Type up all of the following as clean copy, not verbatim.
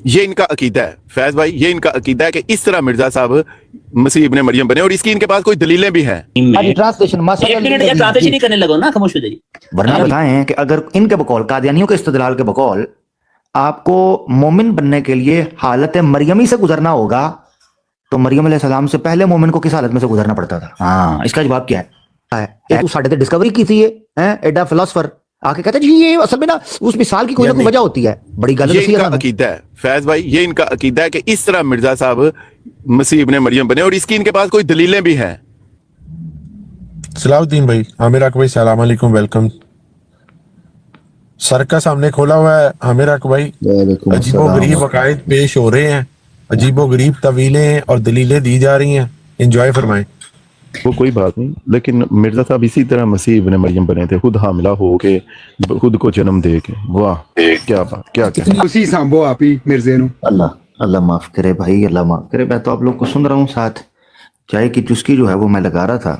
یہ ان کا عقیدہ ہے فیض بھائی، یہ ان کا عقیدہ ہے کہ اس طرح مرزا صاحب مسیح ابن مریم بنے، اور اس کی ان کے پاس کوئی دلیلیں بھی ہیں۔ ٹرانسلیشن ہی کرنے لگو نا، خاموش ہو جائیے۔ ورنہ بتائیں کہ اگر ان کے بقول، قادیانیوں کے استدلال کے بقول، آپ کو مومن بننے کے لیے حالت مریمی سے گزرنا ہوگا، تو مریم علیہ السلام سے پہلے مومن کو کس حالت میں سے گزرنا پڑتا تھا؟ ہاں، اس کا جواب کیا ہے؟ تو ساڑھے تے ڈسکوری کی تھی یہ ایڈا فلاسفر آ کے کہتے ہیں جی یہ اصل میں نا اس مثال کی کوئی نہ کوئی وجہ ہوتی ہے، بڑی غلط یہ ان کا عقیدہ ہے فیض بھائی، یہ ان کا عقیدہ ہے کہ اس طرح مرزا صاحب مسیح ابن مریم بنے، اور اس کی ان کے پاس کوئی دلیلیں بھی ہیں۔ صلاح الدین بھائی، عامر حق بھائی، السلام علیکم، ویلکم۔ سر کا سامنے کھولا ہوا ہے عامر حق بھائی، عجیب و غریب عقائد پیش ہو رہے ہیں، عجیب و غریب طویلیں اور دلیلیں دی جا رہی ہیں، انجوائے فرمائیں۔ وہ کوئی بات نہیں، لیکن مرزا صاحب اسی طرح مسیح ابن مریم بنے تھے، خود حاملہ ہو کے، خود کو جنم دے کے۔ واہ کیا بات، کیا اسی سانبو آپ ہی مرزے نو۔ اللہ معاف کرے بھائی، اللہ معاف کرے۔ میں تو آپ لوگ کو سن رہا ہوں، ساتھ چائے کی چسکی جو ہے وہ میں لگا رہا تھا۔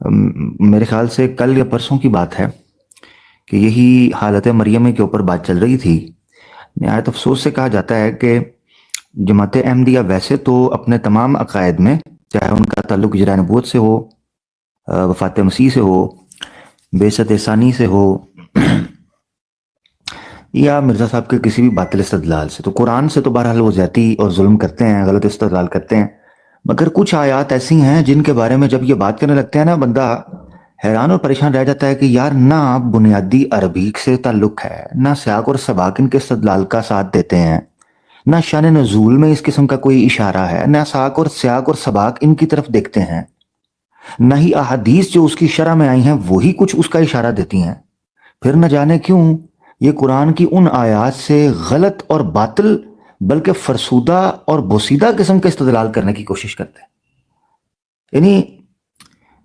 میرے خیال سے کل یا پرسوں کی بات ہے کہ یہی حالت مریم کے اوپر بات چل رہی تھی۔ نہایت افسوس سے کہا جاتا ہے کہ جماعت احمدیہ ویسے تو اپنے تمام عقائد میں، چاہے ان کا تعلق اجراء نبوت سے ہو، وفات مسیح سے ہو، بعثت ثانی سے ہو، یا مرزا صاحب کے کسی بھی باطل استدلال سے، تو قرآن سے تو بہرحال وہ زیادتی اور ظلم کرتے ہیں، غلط استدلال کرتے ہیں۔ مگر کچھ آیات ایسی ہیں جن کے بارے میں جب یہ بات کرنے لگتے ہیں نا، بندہ حیران اور پریشان رہ جاتا ہے کہ یار نہ بنیادی عربی سے تعلق ہے، نہ سیاق اور سباق ان کے استدلال کا ساتھ دیتے ہیں، نہ شان نزول میں اس قسم کا کوئی اشارہ ہے، نہ سیاق اور سباق ان کی طرف دیکھتے ہیں، نہ ہی احادیث جو اس کی شرح میں آئی ہیں وہی کچھ اس کا اشارہ دیتی ہیں۔ پھر نہ جانے کیوں یہ قرآن کی ان آیات سے غلط اور باطل بلکہ فرسودہ اور بوسیدہ قسم کے استدلال کرنے کی کوشش کرتے ہیں۔ یعنی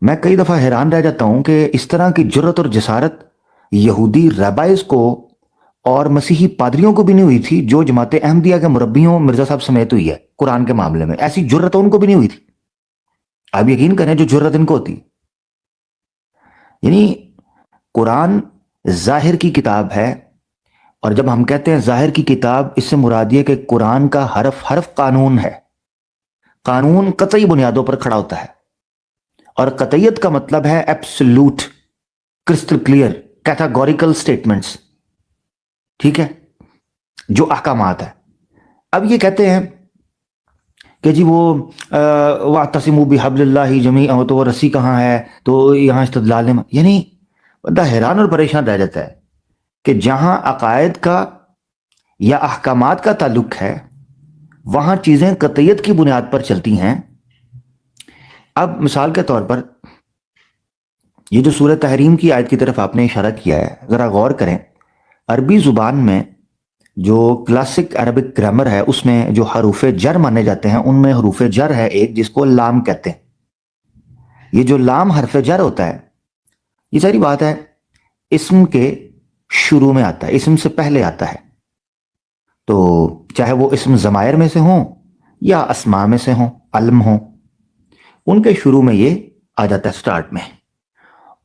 میں کئی دفعہ حیران رہ جاتا ہوں کہ اس طرح کی جرت اور جسارت یہودی ریبائز کو اور مسیحی پادریوں کو بھی نہیں ہوئی تھی جو جماعت احمدیہ کے مربیوں مرزا صاحب سمیت ہوئی ہے قرآن کے معاملے میں۔ ایسی جرت ان کو بھی نہیں ہوئی تھی، آپ یقین کریں جو جرت ان کو ہوتی۔ یعنی قرآن ظاہر کی کتاب ہے، اور جب ہم کہتے ہیں ظاہر کی کتاب، اس سے مراد یہ کہ قرآن کا حرف حرف قانون ہے، قانون قطعی بنیادوں پر کھڑا ہوتا ہے، اور قطعیت کا مطلب ہے absolute, crystal clear, categorical statements, ٹھیک ہے، جو احکامات ہے۔ اب یہ کہتے ہیں کہ جی وہ وَاعْتَصِمُوا بِحَبْلِ اللَّهِ جَمِيعًا، تو وہ رسی کہاں ہے، تو یہاں استدلال میں، یعنی بندہ حیران اور پریشان رہ جاتا ہے کہ جہاں عقائد کا یا احکامات کا تعلق ہے وہاں چیزیں قطعیت کی بنیاد پر چلتی ہیں۔ اب مثال کے طور پر یہ جو سورہ تحریم کی آیت کی طرف آپ نے اشارہ کیا ہے، ذرا غور کریں، عربی زبان میں جو کلاسک عربک گرامر ہے اس میں جو حروف جر مانے جاتے ہیں ان میں حروف جر ہے ایک جس کو لام کہتے ہیں۔ یہ جو لام حرف جر ہوتا ہے، یہ ساری بات ہے اسم کے شروع میں آتا ہے، اسم سے پہلے آتا ہے، تو چاہے وہ اسم ضمائر میں سے ہوں یا اسماء میں سے ہوں، علم ہوں، ان کے شروع میں یہ آ جاتا ہے سٹارٹ میں۔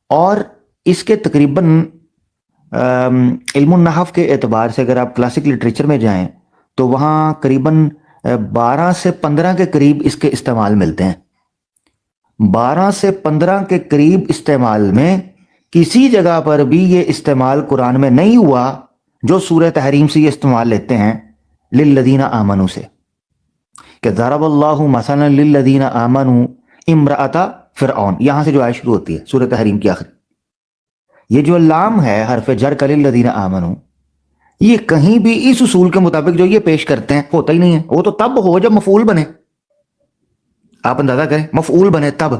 اور اس کے تقریباً علم النحو کے اعتبار سے اگر آپ کلاسک لٹریچر میں جائیں تو وہاں قریباً 12 سے 15 کے قریب اس کے استعمال ملتے ہیں۔ 12 سے 15 کے قریب استعمال میں کسی جگہ پر بھی یہ استعمال قرآن میں نہیں ہوا جو سورہ تحریم سے یہ استعمال لیتے ہیں للذین آمنوا سے، کہ ضرب اللہ مثلا للذین آمنوا امرأۃ فرعون، یہاں سے جو آیت شروع ہوتی ہے سورہ تحریم کی آخری، یہ جو لام ہے حرف جر کا للذین آمنوا، یہ کہیں بھی اس اصول کے مطابق جو یہ پیش کرتے ہیں ہوتا ہی نہیں ہے۔ وہ تو تب ہو جب مفعول بنے، آپ اندازہ کریں مفعول بنے تب۔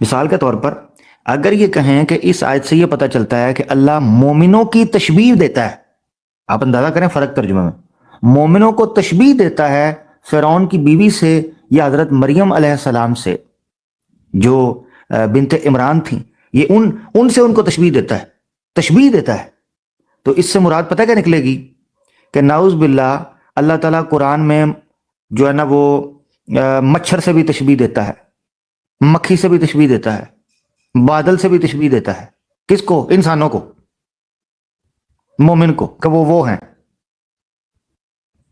مثال کے طور پر اگر یہ کہیں کہ اس آیت سے یہ پتہ چلتا ہے کہ اللہ مومنوں کی تشبیہ دیتا ہے، آپ اندازہ کریں فرق ترجمہ میں، مومنوں کو تشبیہ دیتا ہے فرعون کی بیوی سے یا حضرت مریم علیہ السلام سے جو بنت عمران تھیں، یہ ان سے ان کو تشبیہ دیتا ہے، تو اس سے مراد پتہ کیا نکلے گی کہ نعوذ باللہ اللہ تعالیٰ قرآن میں جو ہے نا وہ مچھر سے بھی تشبیہ دیتا ہے، مکھی سے بھی تشبیہ دیتا ہے، بادل سے بھی تشبیہ دیتا ہے، کس کو؟ انسانوں کو، مومن کو، کہ وہ ہیں۔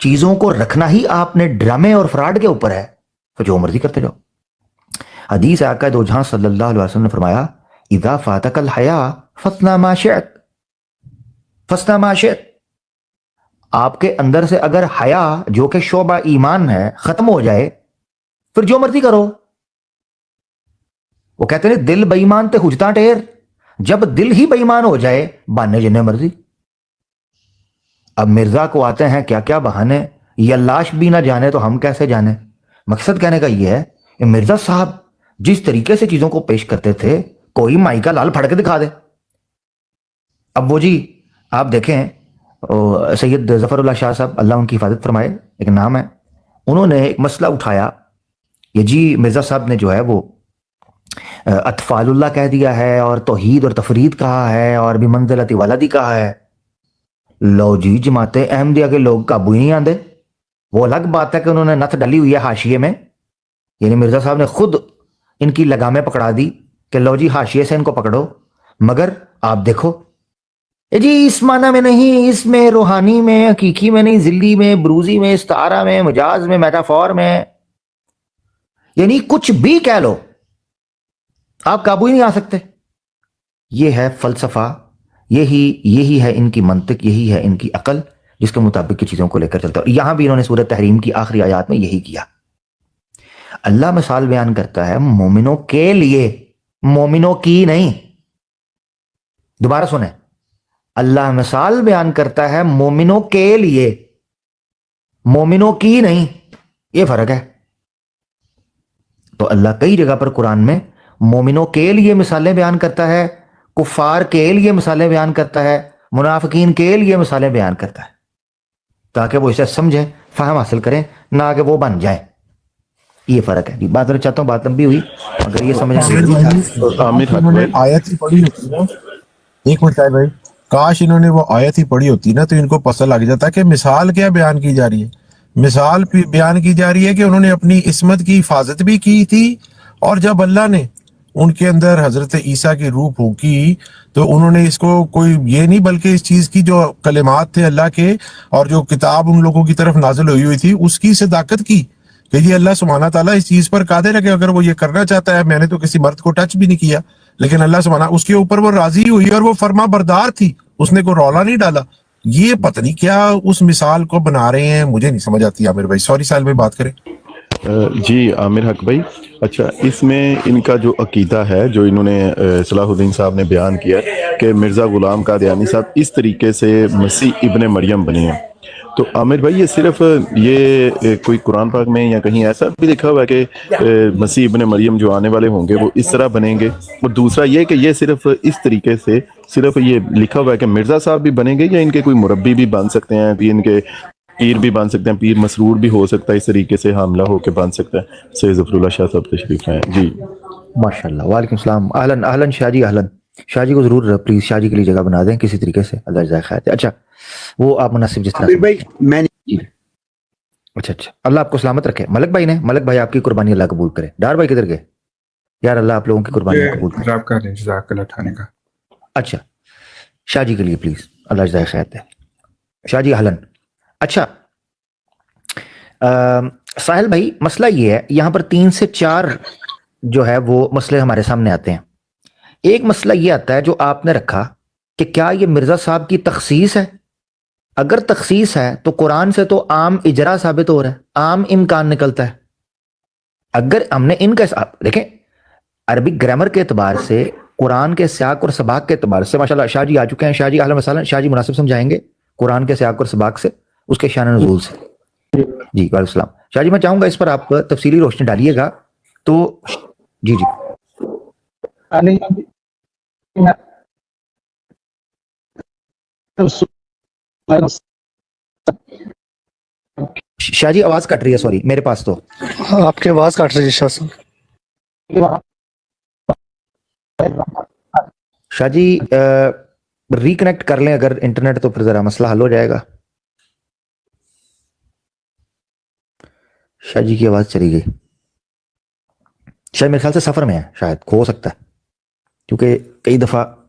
چیزوں کو رکھنا ہی آپ نے ڈرامے اور فراڈ کے اوپر ہے تو جو مرضی کرتے جاؤ. حدیث آقا دو جہاں صلی اللہ علیہ وسلم نے فرمایا اذا فاتک الحیا فصنع ما شئت، فصنع ما شئت. آپ کے اندر سے اگر حیا جو کہ شعبہ ایمان ہے ختم ہو جائے پھر جو مرضی کرو. وہ کہتے ہیں دل بے ایمان تے حجتاں ٹھہر، جب دل ہی بے ایمان ہو جائے بہانے جنہیں مرضی. اب مرزا کو آتے ہیں کیا کیا بہانے، یہ لاش بھی نہ جانے تو ہم کیسے جانے. مقصد کہنے کا یہ ہے کہ مرزا صاحب جس طریقے سے چیزوں کو پیش کرتے تھے کوئی مائی کا لال پھڑ کے دکھا دے. اب وہ جی آپ دیکھیں سید ظفر اللہ شاہ صاحب اللہ ان کی حفاظت فرمائے، ایک نام ہے، انہوں نے ایک مسئلہ اٹھایا یہ جی مرزا صاحب نے جو ہے وہ اطفال اللہ کہہ دیا ہے اور توحید اور تفرید کہا ہے اور بھی منزلت ولدی کہا ہے. لو جی جماعت احمدیہ کے لوگ قابو ہی نہیں آندے. وہ الگ بات ہے کہ انہوں نے نت ڈلی ہوئی ہے حاشیے میں، یعنی مرزا صاحب نے خود ان کی لگامیں پکڑا دی کہ لو جی حاشیے سے ان کو پکڑو، مگر آپ دیکھو جی اس معنی میں نہیں، اس میں روحانی میں حقیقی میں نہیں، ذلی میں بروزی میں استعارہ میں مجاز میں میٹافور میں، یعنی کچھ بھی کہہ لو آپ قابو ہی نہیں آ سکتے. یہ ہے فلسفہ، یہی ہے ان کی منطق، یہی ہے ان کی عقل جس کے مطابق کی چیزوں کو لے کر چلتا ہے. یہاں بھی انہوں نے سورۃ تحریم کی آخری آیات میں یہی کیا. اللہ مثال بیان کرتا ہے مومنوں کے لیے، مومنوں کی نہیں. دوبارہ سنیں، اللہ مثال بیان کرتا ہے مومنوں کے لیے، مومنوں کی نہیں. یہ فرق ہے. تو اللہ کئی جگہ پر قرآن میں مومنوں کے لیے مثالیں بیان کرتا ہے، کفار کے لیے مثالیں بیان کرتا ہے، منافقین کے لیے مثالیں بیان کرتا ہے تاکہ وہ اسے سمجھیں، فہم حاصل کریں، نہ کہ وہ بن جائیں. یہ فرق ہے. بات کرنا چاہتا ہوں، بات لمبی ہوئی اگر یہ سمجھنا ضروری تھا. عامر حق انہوں نے بھائی، آیت ہی پڑھی ہوتی نا، ایک منٹ ہے بھائی، کاش انہوں نے وہ آیت ہی پڑھی ہوتی نا تو ان کو پتہ لگ جاتا کہ مثال کیا بیان کی جا رہی ہے. مثال بیان کی جا رہی ہے کہ انہوں نے اپنی عصمت کی حفاظت بھی کی تھی، اور جب اللہ نے ان کے اندر حضرت عیسیٰ کی روح پھونکی تو انہوں نے اس کو کوئی یہ نہیں بلکہ اس چیز کی جو کلمات تھے اللہ کے اور جو کتاب ان لوگوں کی طرف نازل ہوئی تھی اس کی صداقت کی کہ یہ اللہ سبحانہ تعالیٰ اس چیز پر قادر ہے کہ اگر وہ یہ کرنا چاہتا ہے. میں نے تو کسی مرد کو ٹچ بھی نہیں کیا لیکن اللہ سبحانہ اس کے اوپر وہ راضی ہوئی اور وہ فرما بردار تھی، اس نے کوئی رولا نہیں ڈالا. یہ پتہ نہیں کیا اس مثال کو بنا رہے ہیں، مجھے نہیں سمجھ آتی. عامر بھائی سوری ساحل بھائی بات کریں. جی عامر حق بھائی، اچھا اس میں ان کا جو عقیدہ ہے جو انہوں نے صلاح الدین صاحب نے بیان کیا کہ مرزا غلام قادیانی صاحب اس طریقے سے مسیح ابن مریم بنے ہیں، تو عامر بھائی یہ صرف یہ کوئی قرآن پاک میں یا کہیں ایسا بھی لکھا ہوا ہے کہ مسیح ابن مریم جو آنے والے ہوں گے وہ اس طرح بنیں گے؟ اور دوسرا یہ کہ یہ صرف اس طریقے سے صرف یہ لکھا ہوا ہے کہ مرزا صاحب بھی بنیں گے یا ان کے کوئی مربی بھی بن سکتے ہیں، بھی ان کے پیر بھی بن سکتے ہیں، پیر مسرور بھی ہو سکتا ہے، اس طریقے سے حاملہ ہو کے بن سکتا ہے؟ سید ظفر اللہ شاہ صاحب تشریف ہیں. جی ماشاء اللہ، وعلیکم السلام. اہلن اہلن شاہ جی، اہلن شاہ جی کو ضرور پلیز شاہ جی کے لیے جگہ بنا دیں کسی طریقے سے، اللہ جزائے خیر. اچھا وہ آپ مناسب جس طرح عامر بھائی سمجھتے ہیں. میں جی اچھا اللہ آپ کو سلامت رکھے. ملک بھائی نے، ملک بھائی آپ کی قربانی اللہ قبول کرے. ڈار بھائی کدھر گئے یار؟ اللہ آپ لوگوں کی قربانی قبول کرے. آپ کا جزاک اللہ اٹھانے کا. اچھا شاہ جی کے لیے پلیز، اللہ جزائے خیر دے. شاہ جی اہلن. اچھا ساحل بھائی مسئلہ یہ ہے، یہاں پر 3 سے 4 جو ہے وہ مسئلے ہمارے سامنے آتے ہیں. ایک مسئلہ یہ آتا ہے جو آپ نے رکھا کہ کیا یہ مرزا صاحب کی تخصیص ہے؟ اگر تخصیص ہے تو قرآن سے تو عام اجرا ثابت ہو رہا ہے، عام امکان نکلتا ہے. اگر ہم نے ان کا دیکھیں عربک گرامر کے اعتبار سے، قرآن کے سیاق اور سباق کے اعتبار سے، ماشاءاللہ شاہ جی آ چکے ہیں. شاہ جی اہلا وسہلا. شاہ جی مناسب سمجھائیں گے قرآن کے سیاق اور سباق سے، اس کے شان نزول سے. جی وعلیکم السلام. شاہ جی میں چاہوں گا اس پر آپ تفصیلی روشنی ڈالیے گا. تو جی جی شاہ جی آواز کٹ رہی ہے، سوری میرے پاس تو آپ کی آواز کاٹ رہی ہے شاہ صاحب. شاہ جی ریکنیکٹ کر لیں اگر انٹرنیٹ، تو پھر ذرا مسئلہ حل ہو جائے گا. شاہ جی کی آواز چلی گئی. شاید میرے خیال سے سفر میں ہے، شاید ہو سکتا ہے کیونکہ کئی دفعہ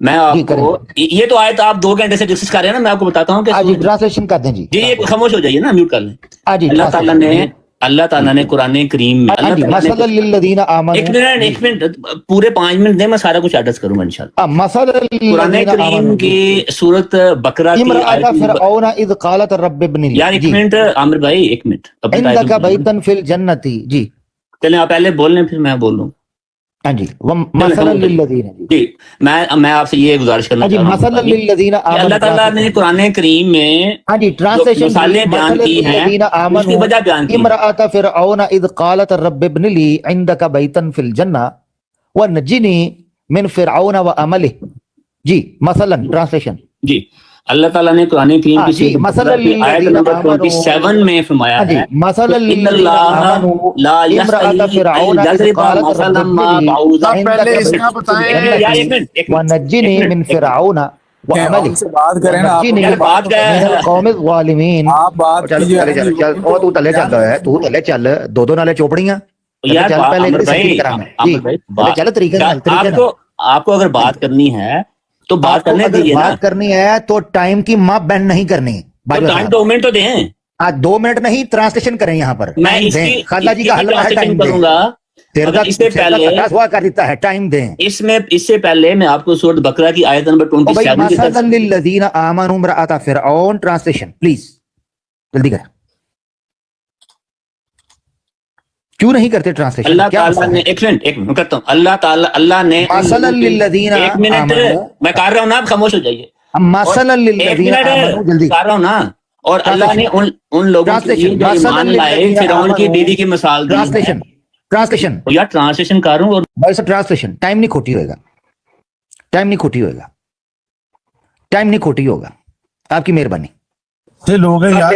میں جی آپ کو یہ تو آیت آپ 2 گھنٹے سے ڈسکس کر رہے ہیں نا, میں آپ کو بتاتا ہوں کہ جی ٹرانسلیشن کر دیں جی. جی یہ خاموش ہو جائیے نا, میوٹ کر لیں. جی اللہ تعالیٰ نے قرآن کریم میں مثلا للذین آمنوا, ایک منٹ پورے 5 منٹ دیں, میں سارا کچھ ایڈریس کروں گا انشاءاللہ. مثلا قرآن للذین کریم آمنوا کی سورت بقرہ کی امرأۃ آیت فرعون اذ قالت رب ابن لی. یار ایک منٹ عامر بھائی, ایک منٹ عندک بیتا فی الجنۃ. جی چلیں آپ پہلے بول لیں پھر میں بول لوں. ہاں جی مثلا للذین. جی میں آپ سے یہ گزارش کرنا جی چاہ رہا مثلا ہوں للذین کہ آمنوا. اللہ تعالیٰ نے قرآن کریم میں ہاں جی ٹرانسلیشن مثالیں بیان کی ہیں, للذین اس کی آمنوا وجہ بیان کی. امرأۃ فرعون اذ قالت رب ابن لی عندک بیتا فی الجنہ ونجنی من فرعون وعملہ. جی مثلا ٹرانسلیشن. جی اللہ تعالیٰ نے قرآن کریم کی جی مثلا آیت نمبر 27 میں فرمایا جی ہے مثلا ان للذین اللہ آمنوا لا امرأۃ یستحیی فرعون ان اذ یضرب قالت مثلا رب ما ابن لی بعوضۃ. عندک پہلے اس بیتا کا فی بتائیں, الجنۃ ونجنی من فرعون وعملہ ان سے بات کریں نا, آپ ونجنی یار بات کیا من ہے, القوم الظالمین. آپ بات چل کیجیے. چل چل او تو تلے چل رہا ہے, تو تلے چل, دو نالے چوپڑیاں یار چل پہلے عامر بھائی, کرام ہے جی عامر بھائی پہلے چل طریقے نال طریقے نال. آپ کو اگر بات کرنی ہے تو بات آپ کو کرنے اگر دیجیے نا, بات کرنی ہے تو ٹائم کی ماں بینڈ نہیں کرنی. تو باجوہ ٹائم صاحب 2 منٹ تو دیں. آج 2 منٹ نہیں ٹرانسلیشن کریں یہاں پر. میں ٹائم اس دیں, کی خالہ جی کا حلوہ ہے, ٹرانسلیشن ٹائم دیں. کروں گا, تیرے مگر اس سے کا پہلے کٹا ہوا کر دیتا ہے, ٹائم دیں. اس سے پہلے میں آپ کو سورۃ بقرہ کی آیت نمبر او بھائی 27 کی مثلا طرف للذین آمنوا امرأۃ فرعون ٹرانسلیشن پلیز جلدی کریں. کیوں نہیں کرتے ٹرانسلیشن, اللہ کیا تعالیٰ مسئلہ نے, ہے؟ ایک منٹ کرتا ہوں. اللہ نے ان مثلا لوگوں کے, للذین ایک منٹ آمنوا, میں کر رہا ہوں نا, آپ خاموش ہو جائیے. مثلا ایک للذین آمنوا, منٹ جلدی کر رہا ہوں نا. اور اللہ نے ان لوگوں کے لیے ٹرانسلیشن جو مثلا ایمان لائے للذین فرعون کی آمنوا. بیوی کی مثال دی ہے. ٹرانسلیشن یا ٹرانسلیشن کر رہا ہوں, اور بھائی صاحب ٹرانسلیشن. ٹائم نہیں کھوٹی ہوئے گا, ٹائم نہیں کھوٹی ہوئے گا, ٹائم نہیں کھوٹی ہوگا, آپ کی مہربانی. یہ لوگ ہیں یار,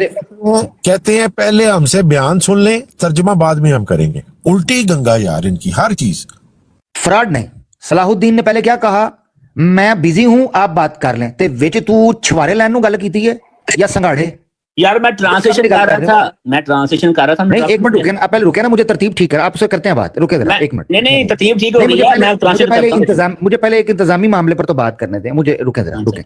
کہتے ہیں پہلے ہم سے بیان سن لیں, ترجمہ بعد میں ہم کریں گے. الٹی گنگا یار ان کی ہر چیز. فراڈ نہیں. صلاح الدین نے پہلے کیا کہا, میں بزی ہوں آپ بات کر لیں, تے وچ تو چھوارے لین نو گل کیتی ہے یا سنگاڑے. یار میں ٹرانسلیشن کر رہا تھا, نہیں ایک منٹ رکے نا, آپ پہلے رکے نا, مجھے ترتیب ٹھیک ہے, آپ سے کرتے ہیں بات, رکے ذرا ایک منٹ. نہیں ترتیب ٹھیک ہو نہیں گئی ہے, میں ٹرانسلیٹ کرتا ہوں. مجھے پہلے ایک انتظامی معاملے پر تو بات کرنے دیں, مجھے رکے ذرا رکے.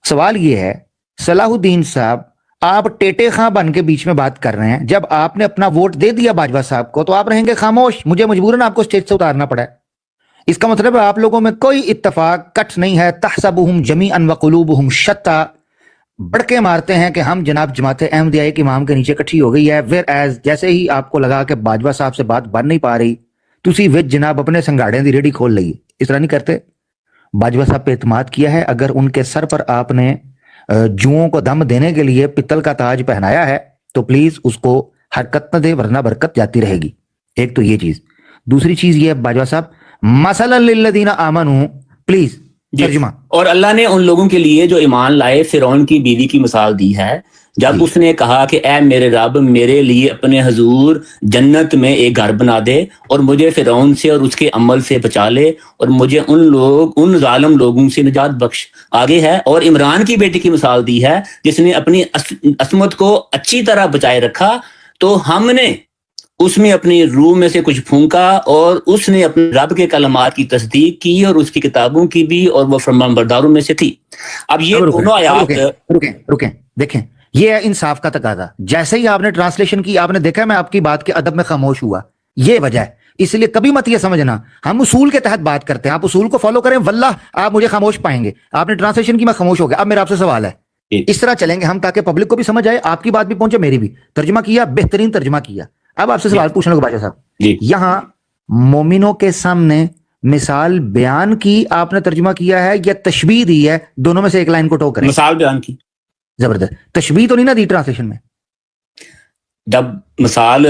سوال یہ ہے صلاح الدین صاحب, آپ ٹیٹے خاں بن کے بیچ میں بات کر رہے ہیں. جب آپ نے اپنا ووٹ دے دیا باجوہ صاحب کو تو آپ رہیں گے خاموش, مجھے مجبوراً آپ کو اسٹیج سے اتارنا پڑا ہے. اس کا مطلب ہے آپ لوگوں میں کوئی اتفاق کٹ نہیں ہے. تحسبهم جمیعا وقلوبهم شتى, بڑھ کے مارتے ہیں کہ ہم جناب جماعت احمدیہ کے امام کے نیچے کٹھی ہو گئی ہے. ویر ایز جیسے ہی آپ کو لگا کہ باجوہ صاحب سے بات بن نہیں پا رہی, تسی وچ جناب اپنے سنگاڑیں دی ریڈی کھول لئی. اس طرح نہیں کرتے. باجوہ صاحب پہ اعتماد کیا ہے, اگر ان کے سر پر آپ نے جوؤں کو دم دینے کے لیے پتل کا تاج پہنایا ہے تو پلیز اس کو حرکت نہ دے, ورنہ برکت جاتی رہے گی. ایک تو یہ چیز. دوسری چیز یہ ہے باجوہ صاحب, مثلا للذین آمنوا پلیز ترجمہ. اور اللہ نے ان لوگوں کے لیے جو ایمان لائے فرعون کی بیوی کی مثال دی ہے, جب اس نے کہا کہ اے میرے رب, میرے لیے اپنے حضور جنت میں ایک گھر بنا دے اور مجھے فرعون سے اور اس کے عمل سے بچا لے, اور مجھے ان ظالم لوگوں سے نجات بخش. آگے ہے, اور عمران کی بیٹی کی مثال دی ہے جس نے اپنی عصمت کو اچھی طرح بچائے رکھا, تو ہم نے اس میں اپنی روح میں سے کچھ پھونکا اور اس نے اپنے رب کے کلمات کی تصدیق کی اور اس کی کتابوں کی بھی, اور وہ فرمانبرداروں میں سے تھی. اب یہ دونوں آیات رکیں دیکھیں, یہ ہے انصاف کا تقاضا. جیسے ہی آپ نے ٹرانسلیشن کی, آپ نے دیکھا میں آپ کی بات کے ادب میں خاموش ہوا. یہ وجہ ہے, اس لیے کبھی مت یہ سمجھنا ہم اصول کے تحت بات کرتے ہیں, آپ اصول کو فالو کریں, واللہ آپ مجھے خاموش پائیں گے. آپ نے ٹرانسلیشن کی, میں خاموش ہو گیا. اب میرا آپ سے سوال ہے, اس طرح چلیں گے ہم تاکہ پبلک کو بھی سمجھ آئے, آپ کی بات بھی پہنچے, میری بھی. ترجمہ کیا, بہترین ترجمہ کیا. اب آپ سے سوال پوچھنے کو باجوہ صاحب, یہاں مومنوں کے سامنے مثال بیان کی آپ نے ترجمہ کیا ہے یا تشبیہ دی ہے؟ دونوں میں سے ایک لائن کو ٹو کریں. مثال بیان کی. زبردست. تشبیہ تو نہیں نا دی ٹرانسلیشن میں؟ جب مثال,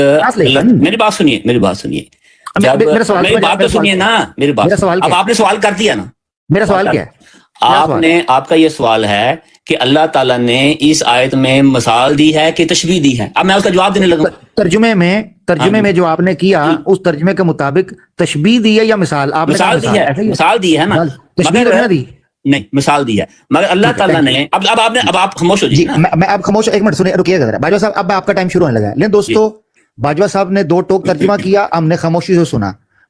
میری بات سنیے, میری بات تو سنیے نا, میری بات. اب آپ نے سوال کر دیا نا. میرا سوال کیا ہے؟ آپ کا یہ سوال ہے کہ اللہ تعالیٰ نے اس آیت میں مثال دی ہے کہ تشبیہ دی ہے. اب میں اس کا جواب دینے لگا. ترجمے میں جو آپ نے کیا اس ترجمے کے مطابق تشبیہ دی ہے یا مثال؟ آپ نے مثال دی ہے نا, تشبیہ دی نہیں, مثال دی ہے. مگر اللہ تعالیٰ نے, اب آپ خاموش ہو جائیے. میں اب خاموش, ایک منٹ سنیے, رکیے گا ذرا باجوہ صاحب. اب آپ کا ٹائم شروع ہونے لگا ہے. لیکن دوستو, باجوہ صاحب نے 2 ٹوک ترجمہ کیا, ہم نے خاموشی سے سنا.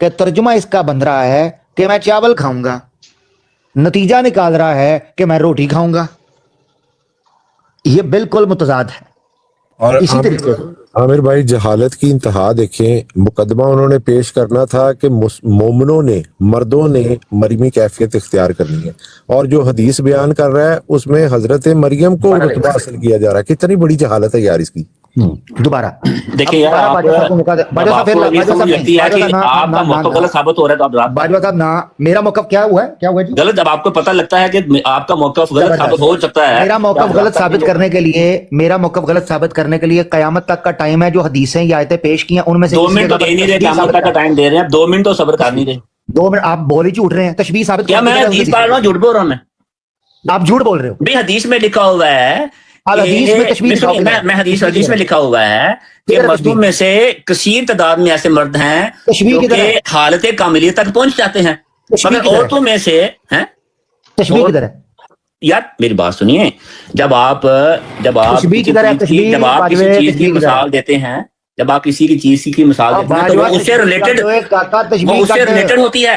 کہ ترجمہ اس کا بن رہا ہے کہ میں چاول کھاؤں گا, نتیجہ نکال رہا ہے کہ میں روٹی کھاؤں گا. یہ بالکل متضاد ہے. اور اسی طریقے سے عامر بھائی جہالت کی انتہا دیکھیں, مقدمہ انہوں نے پیش کرنا تھا کہ مومنوں نے, مردوں نے مریمی کیفیت اختیار کرنی ہے, اور جو حدیث بیان کر رہا ہے اس میں حضرت مریم کو رتبہ حاصل کیا جا رہا ہے. کتنی بڑی جہالت ہے یار اس کی. دوبارہ دیکھیے یار آپ کو یہ سمجھ لگتی ہے کہ آپ کا موقف غلط ثابت ہو رہا ہے تو آپ باجوہ صاحب نا, میرا موقف کیا ہوا ہے, کیا ہوا جی؟ غلط. جب آپ کو پتہ لگتا ہے کہ آپ کا موقف غلط ثابت ہو سکتا ہے, میرا موقف غلط ثابت کرنے کے لیے, میرا موقف غلط ثابت کرنے کے لیے قیامت تک کا ٹائم ہے. جو حدیثیں یا آیتیں پیش کی ہیں ان میں سے 2 منٹ تو دے نہیں رہے, قیامت تک کا ٹائم دے رہے ہیں, 2 منٹ تو صبر کر نہیں رہے. 2 منٹ آپ بول ہی جھوٹ رہے ہیں. تشبیہ ثابت کیا میں حدیث پڑھ رہا ہوں, جھوٹ بول رہا ہوں میں؟ آپ جھوٹ بول رہے ہو. بھی حدیث میں لکھا ہوا ہے, حدیث میں تشبیہ میں حدیث میں لکھا ہوا ہے کہ مردوں میں سے کثیر تعداد میں ایسے مرد ہیں جو کہ حالت کاملیت تک پہنچ جاتے ہیں, مگر عورتوں میں سے ہیں. تشبیہ کدھر ہے یار میری بات سنیے, جب آپ کسی چیز کی مثال دیتے ہیں, جب آپ کسی کی چیز کی مثال دیتے ہیں تو وہ اس سے ریلیٹڈ ہوتی ہے.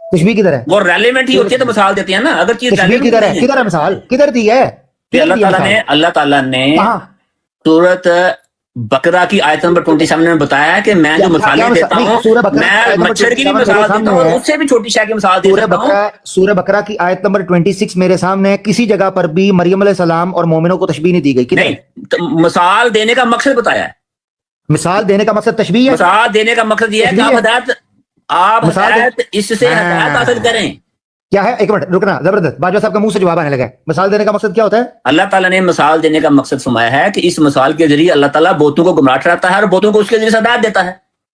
تشبیہ کدھر ہے؟ وہ ریلیونٹ ہی ہوتی ہے تو مثال دیتے ہیں نا. اگر چیز کدھر ہے, کدھر ہے مثال, کدھر دی ہے؟ اللہ تعالیٰ نے سورۃ بقرہ کی آیت نمبر 27 میں بتایا کہ میں جو مثالیں دیتا ہوں, میں مچھر کی بھی مثال دیتا ہوں اور اس سے بھی چھوٹی شے کی مثال دیتا ہوں. سورہ بقرہ کی آیت نمبر 26 میرے سامنے, کسی جگہ پر بھی مریم علیہ السلام اور مومنوں کو تشبیہ نہیں دی گئی. نہیں, مثال دینے کا مقصد بتایا ہے. مثال دینے کا مقصد تشبیہ ہے. مثال دینے کا مقصد یہ ہے کہ آپ ہدایت اس سے ہدایت حاصل کریں. کیا ہے, ایک منٹ رکنا, زبردست. باجوہ صاحب کا منہ سے جواب آنے لگا ہے. مثال دینے کا مقصد کیا ہوتا ہے؟ اللہ تعالیٰ نے مثال دینے کا مقصد فرمایا ہے کہ اس مثال کے ذریعے اللہ تعالیٰ بہتوں کو گمراہ ٹھہراتا ہے اور بہتوں کو اس کے ذریعے ہدایت دیتا ہے.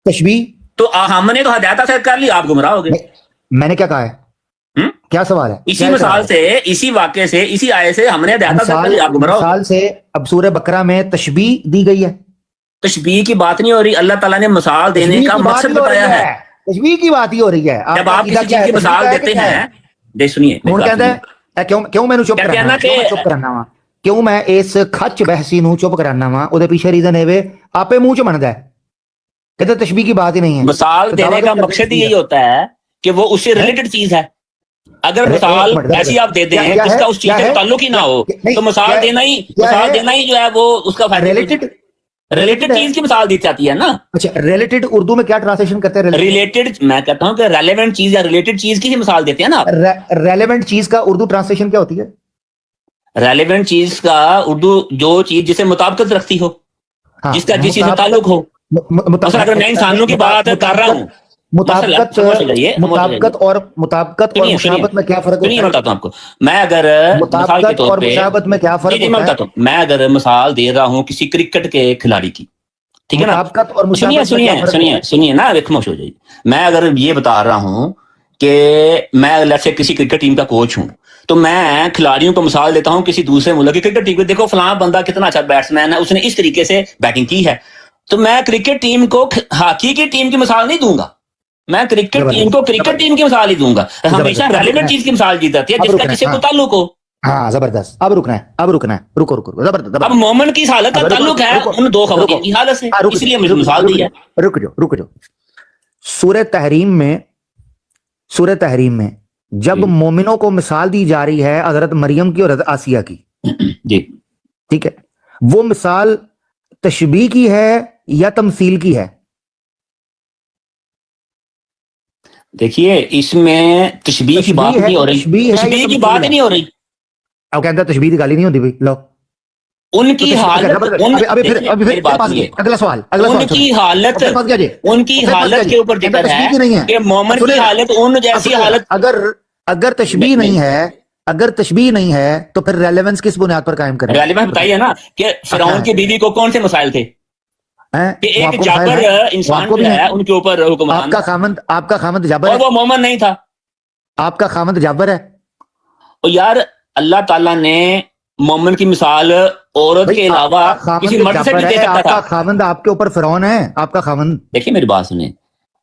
تشبیہ تو ہم نے تو ہدایت حاصل کر لی, آپ گمراہ ہو گئے. میں نے کیا کہا ہے, کیا سوال ہے؟ اسی مثال سے, اسی واقعے سے, اسی آیت سے ہم نے ہدایت حاصل کر لی, آپ گمراہ ہو گئے. مثال سے اب سورہ بقرہ میں تشبیہ دی گئی ہے. تشبیہ کی بات نہیں ہو رہی, اللہ تعالیٰ نے مثال دینے کا مقصد بتایا ہے. تشبیہ کی بات ہی ہو رہی ہے. جب آپ کسی چیز کی مثال دیتے ہیں, دیکھ سنیے, کون کہتا ہے کیوں میں چپ کرانا وا, کیوں میں اس کھچ بحثی نو چپ کرانا وا, او دے پیچھے ریزن ہے آپ منہ چ مندا ہے, کہتے تشبیہ کی بات ہی نہیں ہے. مثال دینے کا مقصد یہی ہوتا ہے کہ وہ اس سے ریلیٹڈ چیز ہے. اگر مثال ایسی آپ دے دیں جس کا اس چیز سے تعلق ہی نہ ہو تو مثال دینا ہی جو ہے وہ اس کا فائدہ. ریلیٹڈ چیز کی مثال دی جاتی ہے نا. اچھا, ریلیٹڈ اردو میں کیا ٹرانسلیشن کرتے ہیں؟ ریلیٹڈ, میں کہتا ہوں کہ ریلیونٹ چیز یا ریلیٹڈ چیز کی ہی مثال دیتے ہیں نا. ریلیونٹ چیز کا اردو ٹرانسلیشن کیا ہوتی ہے؟ ریلیونٹ چیز کا اردو جو چیز جسے مطابقت رکھتی ہو, جس کا جس چیز سے تعلق ہو. مثلا اگر میں انسانوں کی بات کر رہا ہوں, مطابقت اور مشابہت میں کیا فرق ہے؟ بتاتا ہوں آپ کو. میں اگر مطابقت اور مشابہت میں کیا فرق ہے؟ میں اگر مثال دے رہا ہوں کسی کرکٹ کے کھلاڑی کی, ٹھیک ہے نا, سنیے نا, خاموش ہو جائیے. میں اگر یہ بتا رہا ہوں کہ میں سے کسی کرکٹ ٹیم کا کوچ ہوں تو میں کھلاڑیوں کو مثال دیتا ہوں کسی دوسرے ملک کی کرکٹ ٹیم کو, دیکھو فلاں بندہ کتنا اچھا بیٹسمین ہے, اس نے اس طریقے سے بیٹنگ کی ہے. تو میں کرکٹ ٹیم کو ہاکی کی ٹیم کی مثال نہیں دوں گا, میں کرکٹ ٹیم کو کرکٹ ٹیم کی مثال ہی دوں گا. ہمیشہ ریلیونٹ چیز کی مثال دی جاتی ہے جس کا کسی کو تعلق ہو. ہاں زبردست. اب رکنا ہے, رکو زبردست. اب مومن کی حالت کا تعلق ہے ان دو خبروں کی حالت سے, اس لیے مجھے مثال دی ہے. رک جاؤ. سورہ تحریم میں جب مومنوں کو مثال دی جا رہی ہے حضرت مریم کی اور حضرت آسیہ کی, جی ٹھیک ہے, وہ مثال تشبیہ کی ہے یا تمثیل کی ہے؟ دیکھیے اس میں تشبیہ کی بات نہیں ہو رہی, تشبیہ کی بات نہیں ہو رہی. اب کہتا ہے تشبیہ کی گالی نہیں ہوتی بھائی. لو ان کی حالت, اگلا سوال ان کی حالت کے اوپر ذکر ہے کہ مومن کی حالت ان جیسی حالت. اگر تشبیہ نہیں ہے تو پھر ریلیونس کس بنیاد پر قائم کریں؟ ریلیونس بتائیے نا کہ فرعون کی بیوی کو کون سے مسائل تھے کہ ایک جابر انسان جو ہے ان کے اوپر حکمران. آپ کا خامد جابر اور وہ مومن نہیں تھا. آپ کا خامد جابر ہے. اور یار اللہ تعالیٰ نے مومن کی مثال عورت کے علاوہ کسی مرد سے بھی دے سکتا تھا. خامند آپ کے اوپر فرعون ہے, آپ کا خامند. دیکھیے میری بات سنیں,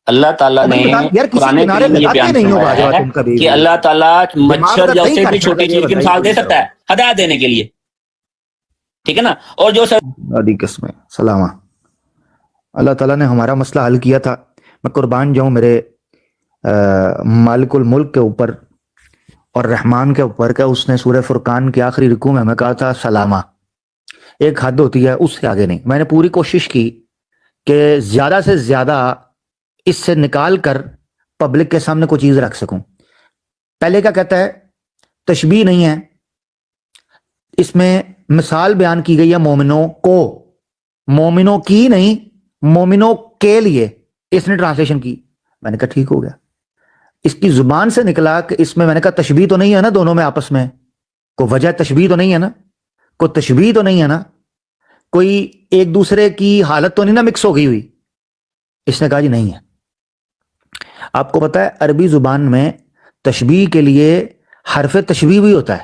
اللہ تعالیٰ نے قرآن کریم میں یہ بیان فرمایا ہے کہ اللہ تعالیٰ مچھر یا اس سے بھی چھوٹی چیز کی مثال دے سکتا ہے ہدایت دینے کے لیے, ٹھیک ہے نا. اور جو قسم سلامہ, اللہ تعالیٰ نے ہمارا مسئلہ حل کیا تھا. میں قربان جاؤں میرے مالک الملک کے اوپر اور رحمان کے اوپر، کہ اس نے سورہ فرقان کی آخری رکوع میں ہمیں کہا تھا سلامہ، ایک حد ہوتی ہے اس سے آگے نہیں۔ میں نے پوری کوشش کی کہ زیادہ سے زیادہ اس سے نکال کر پبلک کے سامنے کوئی چیز رکھ سکوں۔ پہلے کیا کہتا ہے؟ تشبیہ نہیں ہے، اس میں مثال بیان کی گئی ہے مومنوں کو، مومنوں کی نہیں، مومنوں کے لیے اس نے ٹرانسلیشن کی۔ میں نے کہا ٹھیک ہو گیا۔ اس کی زبان سے نکلا کہ اس میں، میں نے کہا تشبیہ تو نہیں ہے نا دونوں میں آپس میں، کوئی وجہ تشبیہ تو نہیں ہے نا، کوئی تشبیہ تو نہیں ہے نا، کوئی ایک دوسرے کی حالت تو نہیں نا مکس ہو گئی ہوئی؟ اس نے کہا جی نہیں ہے۔ آپ کو پتا ہے عربی زبان میں تشبیہ کے لیے حرف تشبیہ بھی ہوتا ہے۔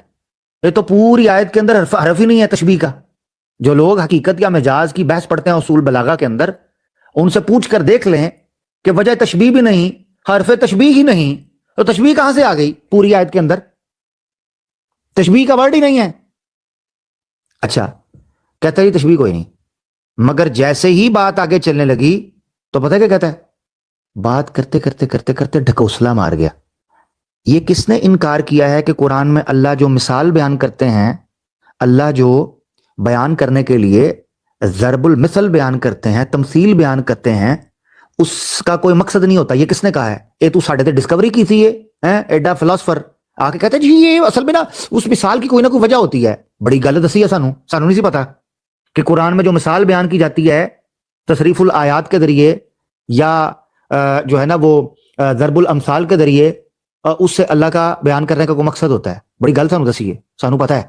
یہ تو پوری آیت کے اندر حرف ہی نہیں ہے تشبیہ کا۔ جو لوگ حقیقت یا مجاز کی بحث پڑھتے ہیں اصول بلاغہ کے اندر، ان سے پوچھ کر دیکھ لیں کہ وجہ تشبیہ بھی نہیں، حرف تشبیہ ہی نہیں، تو تشبیہ کہاں سے آ گئی پوری آیت کے اندر؟ تشبیہ کا ورڈ ہی نہیں ہے۔ اچھا کہتا ہے یہ تشبیہ کوئی نہیں، مگر جیسے ہی بات آگے چلنے لگی تو پتہ کیا کہتا ہے؟ بات کرتے کرتے کرتے کرتے ڈھکوسلا مار گیا۔ یہ کس نے انکار کیا ہے کہ قرآن میں اللہ جو مثال بیان کرتے ہیں، اللہ جو بیان کرنے کے لیے ضرب المثل بیان کرتے ہیں، تمثیل بیان کرتے ہیں، اس کا کوئی مقصد نہیں ہوتا؟ یہ کس نے کہا ہے؟ اے تو ساڑھے تے ڈسکوری کی تھی یہ ایڈا فلاسفر آ کے کہتے ہیں جی یہ اصل میں نا اس مثال کی کوئی نہ کوئی وجہ ہوتی ہے۔ بڑی گل دسی ہے سانو نہیں سی پتا کہ قرآن میں جو مثال بیان کی جاتی ہے تصریف الآیات کے ذریعے یا جو ہے نا وہ ضرب الامثال کے ذریعے، اس سے اللہ کا بیان کرنے کا کوئی مقصد ہوتا ہے۔ بڑی گل سانو دسی ہے، سانو پتا ہے۔